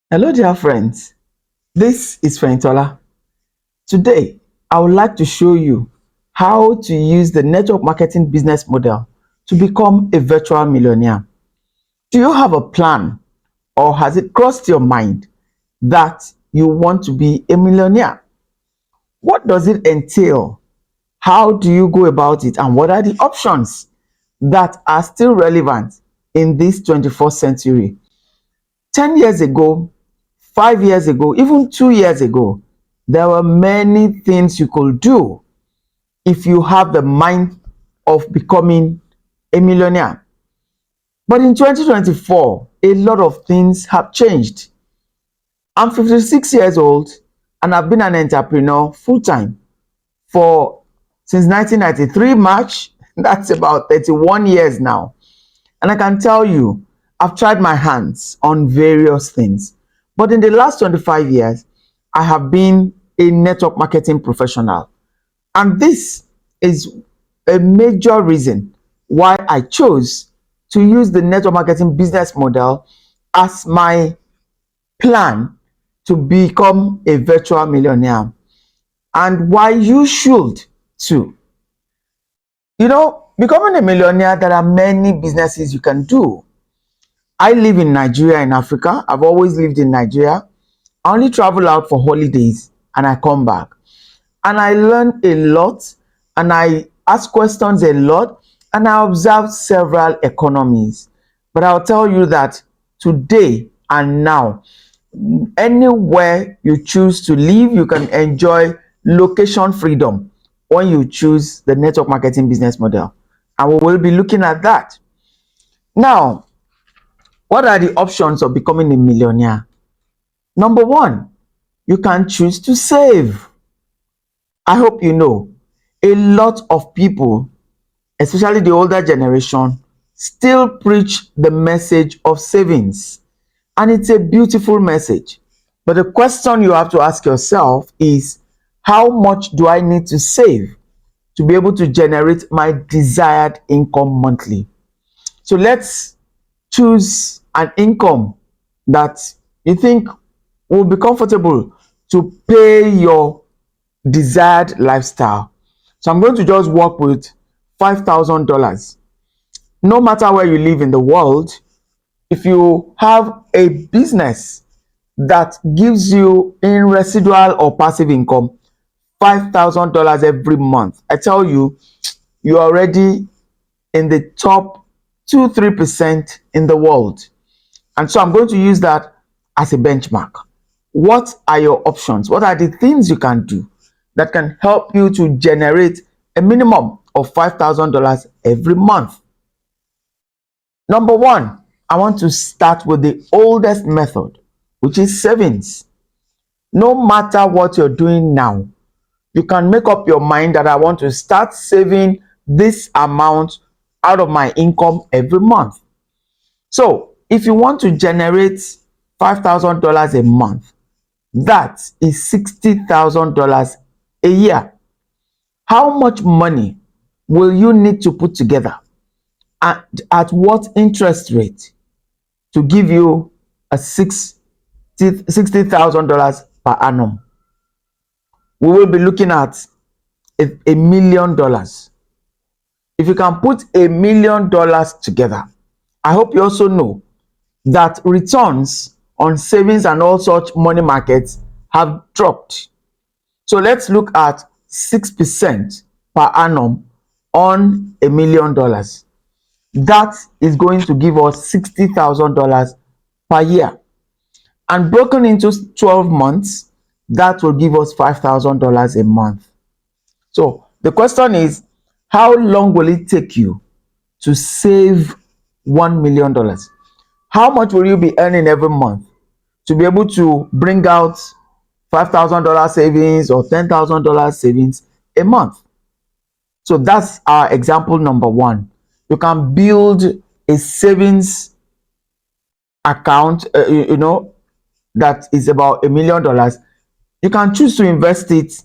Hello, dear friends. This is Fentola. Today, I would like to show you how to use the network marketing business model to become a virtual millionaire. Do you have a plan, or has it crossed your mind that you want to be a millionaire? What does it entail? How do you go about it? And what are the options that are still relevant in this 21st century? 10 years ago, 5 years ago, even 2 years ago, there were many things you could do if you have the mind of becoming a millionaire. But in 2024, a lot of things have changed. I'm 56 years old and I've been an entrepreneur full time for since 1993 March. That's about 31 years now. And I can tell you, I've tried my hands on various things. But in the last 25 years, I have been a network marketing professional. And this is a major reason why I chose to use the network marketing business model as my plan to become a virtual millionaire, and why you should too. Becoming a millionaire, there are many businesses you can do. I live in Nigeria, in Africa. I've always lived in Nigeria. I only travel out for holidays and I come back. And I learn a lot and I ask questions a lot and I observe several economies. But I'll tell you that today and now, anywhere you choose to live, you can enjoy location freedom when you choose the network marketing business model. And we will be looking at that. Now, what are the options of becoming a millionaire? Number one, you can choose to save. I hope you know a lot of people, especially the older generation, still preach the message of savings. And it's a beautiful message. But the question you have to ask yourself is, how much do I need to save to be able to generate my desired income monthly? So let's choose an income that you think will be comfortable to pay your desired lifestyle. So I'm going to just work with $5,000. No matter where you live in the world, if you have a business that gives you in residual or passive income $5,000 every month, I tell you, you're already in the top 2-3% in the world. And so I'm going to use that as a benchmark. What are your options? What are the things you can do that can help you to generate a minimum of $5,000 every month? Number one, I want to start with the oldest method, which is savings. No matter what you're doing now, you can make up your mind that I want to start saving this amount out of my income every month. So if you want to generate $5,000 a month, that is $60,000 a year. How much money will you need to put together, at what interest rate, to give you a $60,000 per annum? We will be looking at $1 million. If you can put $1 million together, I hope you also know that returns on savings and all such money markets have dropped. So let's look at 6% per annum on $1 million. That is going to give us $60,000 per year. And broken into 12 months, that will give us $5,000 a month. So the question is, how long will it take you to save $1 million? How much will you be earning every month to be able to bring out $5,000 savings or $10,000 savings a month? So that's our example number one. You can build a savings account, that is about $1 million. You can choose to invest it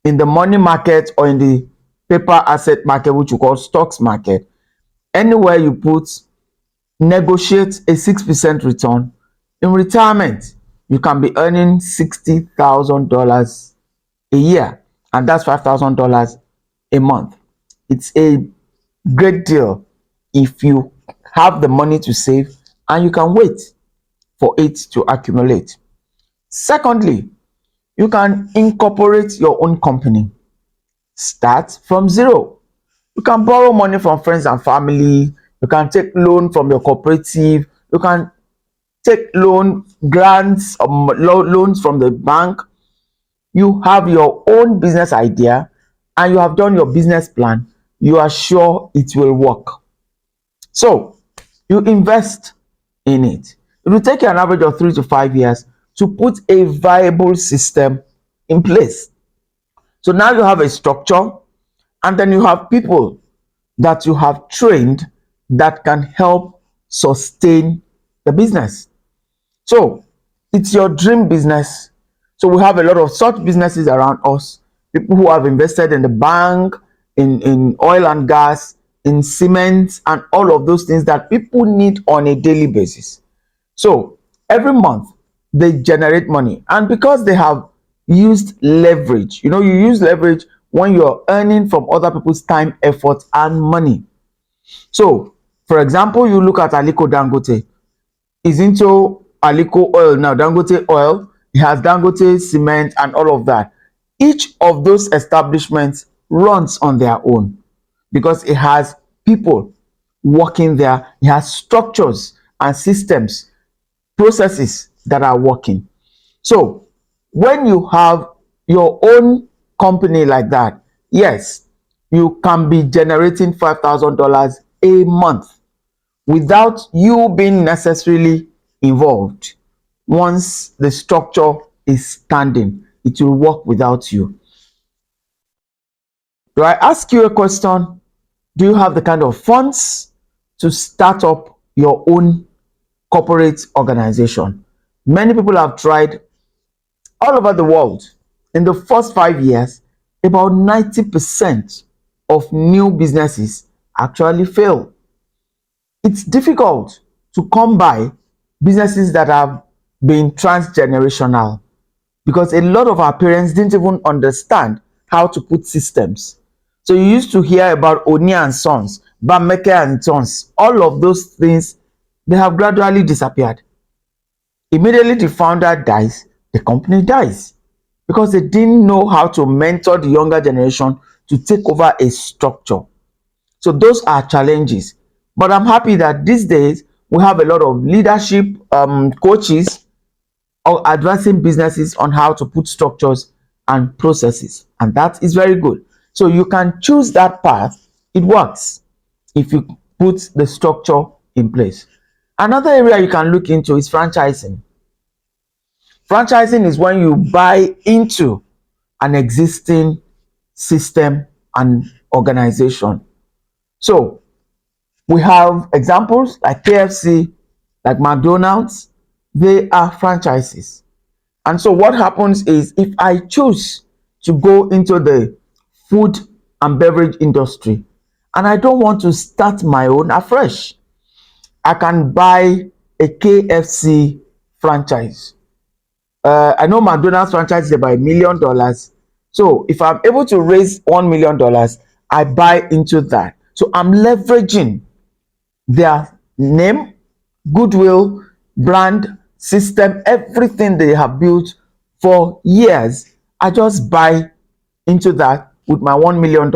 in the money market or in the paper asset market, which you call stocks market. Anywhere you negotiate a 6% return. In retirement, you can be earning $60,000 a year, and that's $5,000 a month. It's a great deal if you have the money to save and you can wait for it to accumulate. Secondly, you can incorporate your own company. Start from zero. You can borrow money from friends and family. You can take loan from your cooperative. You can take loan grants, loans from the bank. You have your own business idea and you have done your business plan. You are sure it will work. So you invest in it. It will take you an average of 3 to 5 years to put a viable system in place. So now you have a structure, and then you have people that you have trained that can help sustain the business. So it's your dream business. So we have a lot of such businesses around us. People who have invested in the bank, in oil and gas, in cement, and all of those things that people need on a daily basis. So every month they generate money, and because they have used leverage, you use leverage when you're earning from other people's time, effort, and money. So, for example, you look at Aliko Dangote. He's into Aliko oil now, Dangote oil. He has Dangote cement and all of that. Each of those establishments runs on their own because it has people working there. It has structures and systems, processes that are working. So when you have your own company like that, yes, you can be generating $5,000 a month without you being necessarily involved. Once the structure is standing, it will work without you. Do I ask you a question? Do you have the kind of funds to start up your own corporate organization? Many people have tried all over the world. In the first 5 years, about 90% of new businesses actually fail. It's difficult to come by businesses that have been transgenerational because a lot of our parents didn't even understand how to put systems. So you used to hear about Oni and Sons, Bameke and Sons, all of those things, they have gradually disappeared. Immediately the founder dies, the company dies because they didn't know how to mentor the younger generation to take over a structure. So those are challenges. But I'm happy that these days we have a lot of leadership coaches or advancing businesses on how to put structures and processes. And that is very good. So you can choose that path. It works if you put the structure in place. Another area you can look into is franchising. Franchising is when you buy into an existing system and organization. So we have examples like KFC, like McDonald's, they are franchises. And so what happens is if I choose to go into the food and beverage industry and I don't want to start my own afresh, I can buy a KFC franchise. I know McDonald's franchise is about $1 million. So if I'm able to raise $1 million, I buy into that. So I'm leveraging their name, goodwill, brand, system, everything they have built for years. I just buy into that with my $1 million.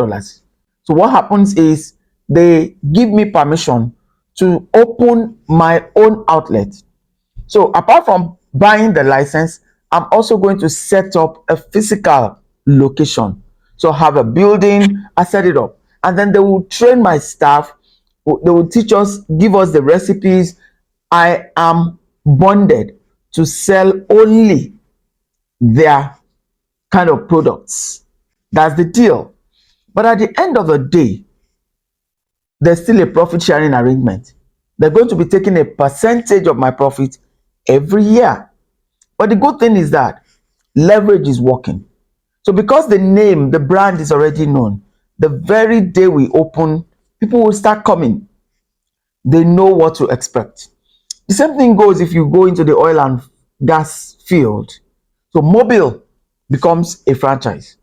So what happens is they give me permission to open my own outlet. So apart from buying the license, I'm also going to set up a physical location. So have a building, I set it up, and then they will train my staff. They will teach us, give us the recipes. I am bonded to sell only their kind of products. That's the deal. But at the end of the day, there's still a profit sharing arrangement. They're going to be taking a percentage of my profit every year. But the good thing is that leverage is working. So because the name, the brand is already known, the very day we open, people will start coming. They know what to expect. The same thing goes if you go into the oil and gas field. So Mobil becomes a franchise.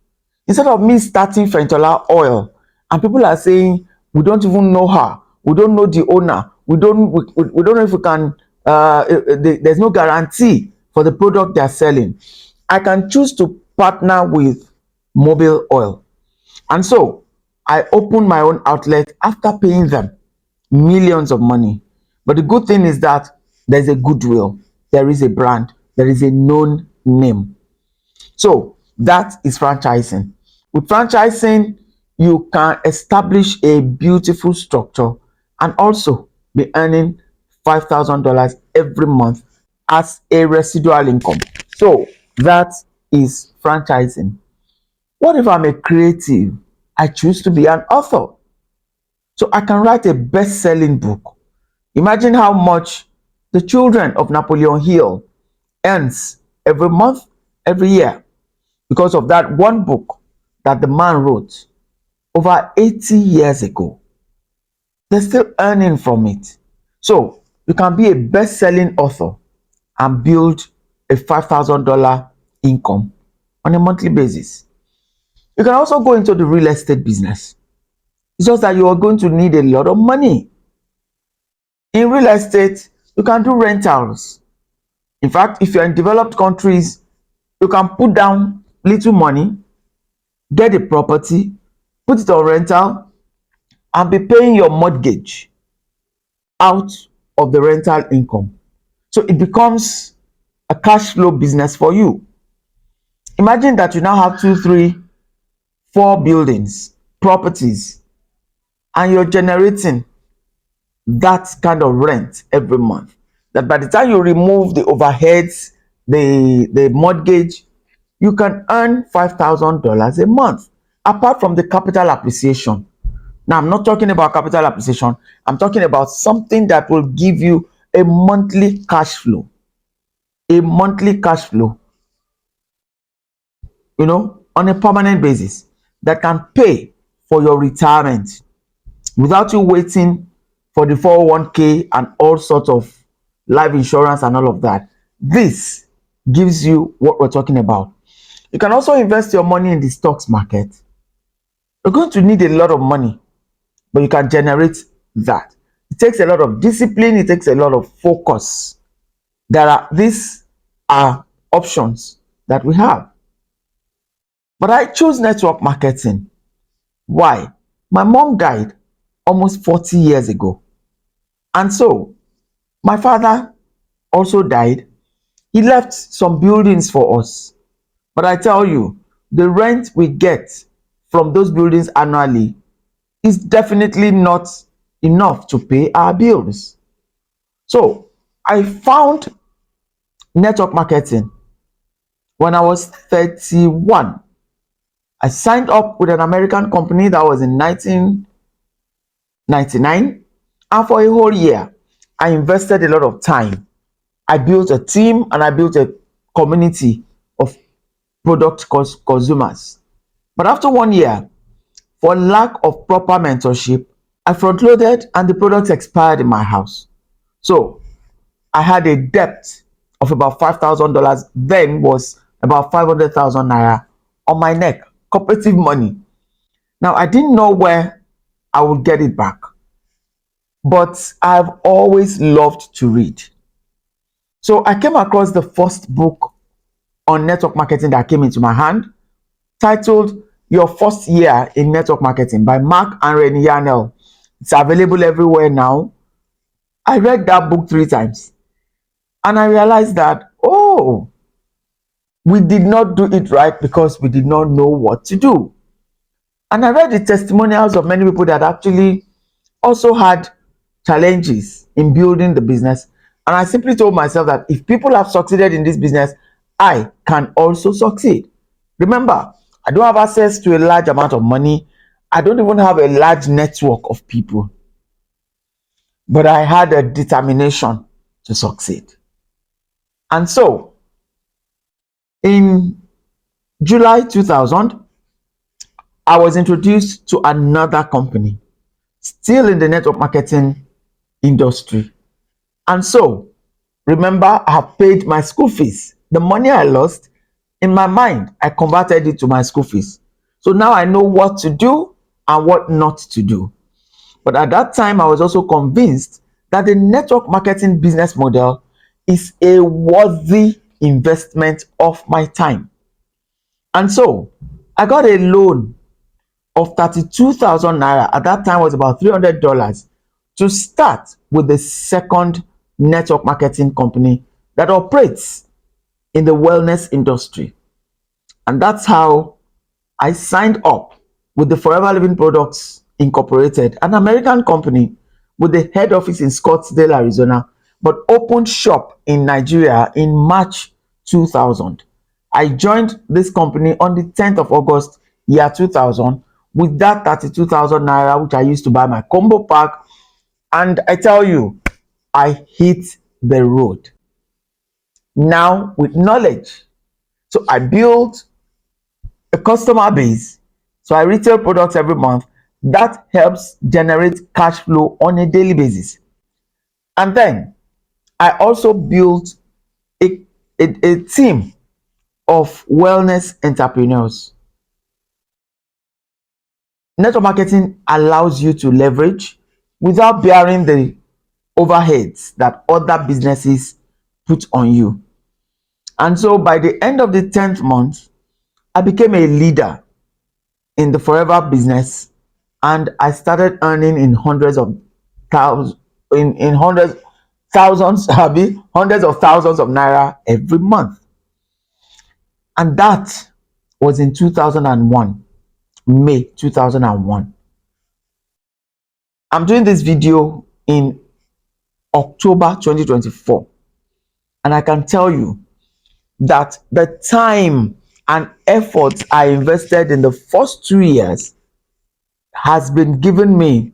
Instead of me starting Fentola Oil and people are saying we don't even know her, we don't know the owner, we don't know if we can there's no guarantee for the product they're selling. I can choose to partner with Mobil Oil. And so I opened my own outlet after paying them millions of money. But the good thing is that there's a goodwill, there is a brand, there is a known name. So that is franchising. With franchising, you can establish a beautiful structure and also be earning $5,000 every month as a residual income. So that is franchising. What if I'm a creative? I choose to be an author. So I can write a best selling book. Imagine how much the children of Napoleon Hill earns every month, every year, because of that one book that the man wrote over 80 years ago. They're still earning from it. So you can be a best selling author and build a $5,000 income on a monthly basis. You can also go into the real estate business. It's just that you are going to need a lot of money. In real estate, you can do rentals. In fact, if you're in developed countries, you can put down little money, get a property, put it on rental, and be paying your mortgage out of the rental income. So it becomes a cash flow business for you. Imagine that you now have two, three, four buildings, properties, and you're generating that kind of rent every month. That by the time you remove the overheads, the mortgage, you can earn $5,000 a month, apart from the capital appreciation. Now, I'm not talking about capital appreciation. I'm talking about something that will give you a monthly cash flow. A monthly cash flow, on a permanent basis that can pay for your retirement without you waiting for the 401k and all sorts of life insurance and all of that. This gives you what we're talking about. You can also invest your money in the stocks market. You're going to need a lot of money, but you can generate that. It takes a lot of discipline, it takes a lot of focus. These are options that we have. But I chose network marketing. Why? My mom died almost 40 years ago. And so my father also died. He left some buildings for us. But I tell you, the rent we get from those buildings annually is definitely not enough to pay our bills. So I found network marketing when I was 31. I signed up with an American company that was in 1999. And for a whole year, I invested a lot of time. I built a team and I built a community of product consumers. But after 1 year, for lack of proper mentorship, I front loaded and the product expired in my house. So I had a debt of about $5,000, then was about 500,000 naira on my neck, cooperative money. Now I didn't know where I would get it back, but I've always loved to read. So I came across the first book on network marketing that came into my hand, titled Your First Year in Network Marketing by Mark and Rennie Yarnell. It's available everywhere now. I read that book 3 times and I realized that, oh, we did not do it right because we did not know what to do. And I read the testimonials of many people that actually also had challenges in building the business. And I simply told myself that if people have succeeded in this business, I can also succeed. Remember, I don't have access to a large amount of money. I don't even have a large network of people. But I had a determination to succeed. And so, in July 2000, I was introduced to another company, still in the network marketing industry. And so Remember, I have paid my school fees. The money I lost, in my mind, I converted it to my school fees. So now I know what to do and what not to do. But at that time, I was also convinced that the network marketing business model is a worthy investment of my time. And so I got a loan of 32,000 naira. At that time was about $300 to start with the second network marketing company that operates in the wellness industry. And that's how I signed up with the Forever Living Products Incorporated, an American company with the head office in Scottsdale, Arizona, but opened shop in Nigeria in March 2000. I joined this company on the 10th of August, year 2000, with that 32,000 naira, which I used to buy my combo pack. And I tell you, I hit the road. Now with knowledge. So I built a customer base. So I retail products every month. That helps generate cash flow on a daily basis. And then I also built a team of wellness entrepreneurs. Network marketing allows you to leverage without bearing the overheads that other businesses put on you. And so by the end of the 10th month, I became a leader in the forever business, and I started earning in hundreds of thousands, in hundreds thousands, hundreds of thousands of naira every month. And that was in 2001, May 2001. I'm doing this video in October 2024, and I can tell you that the time and effort I invested in the first 2 years has been giving me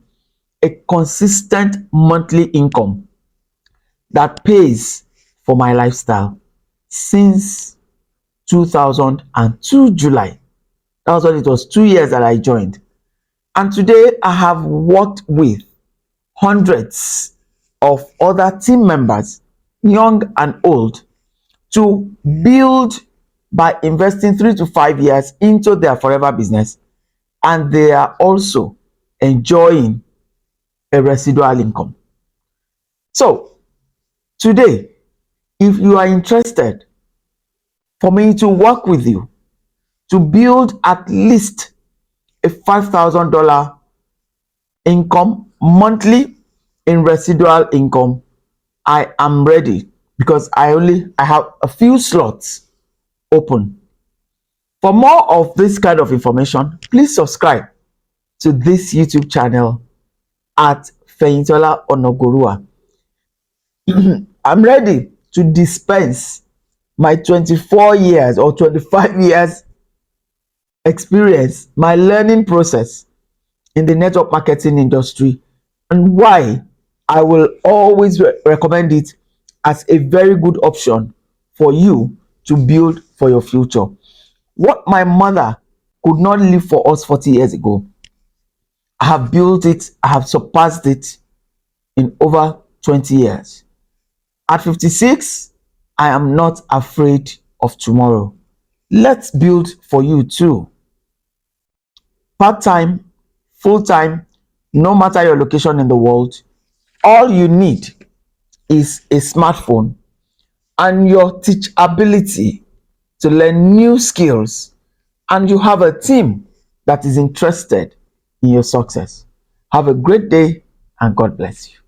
a consistent monthly income that pays for my lifestyle since 2002 July. That was when it was 2 years that I joined. And today I have worked with hundreds of other team members, young and old, to build by investing 3 to 5 years into their forever business. And they are also enjoying a residual income. So today, if you are interested for me to work with you to build at least a $5,000 income monthly in residual income, I am ready, because I have a few slots open. For more of this kind of information, please subscribe to this YouTube channel at Feyintola Onogorua. I'm ready to dispense my 24 years or 25 years experience, my learning process in the network marketing industry, and why I will always recommend it as a very good option for you to build for your future. What my mother could not live for us 40 years ago, I have built it, I have surpassed it in over 20 years. At 56, I am not afraid of tomorrow. Let's build for you too. Part-time, full-time, no matter your location in the world, all you need is a smartphone and your teachability to learn new skills, and you have a team that is interested in your success. Have a great day, and God bless you.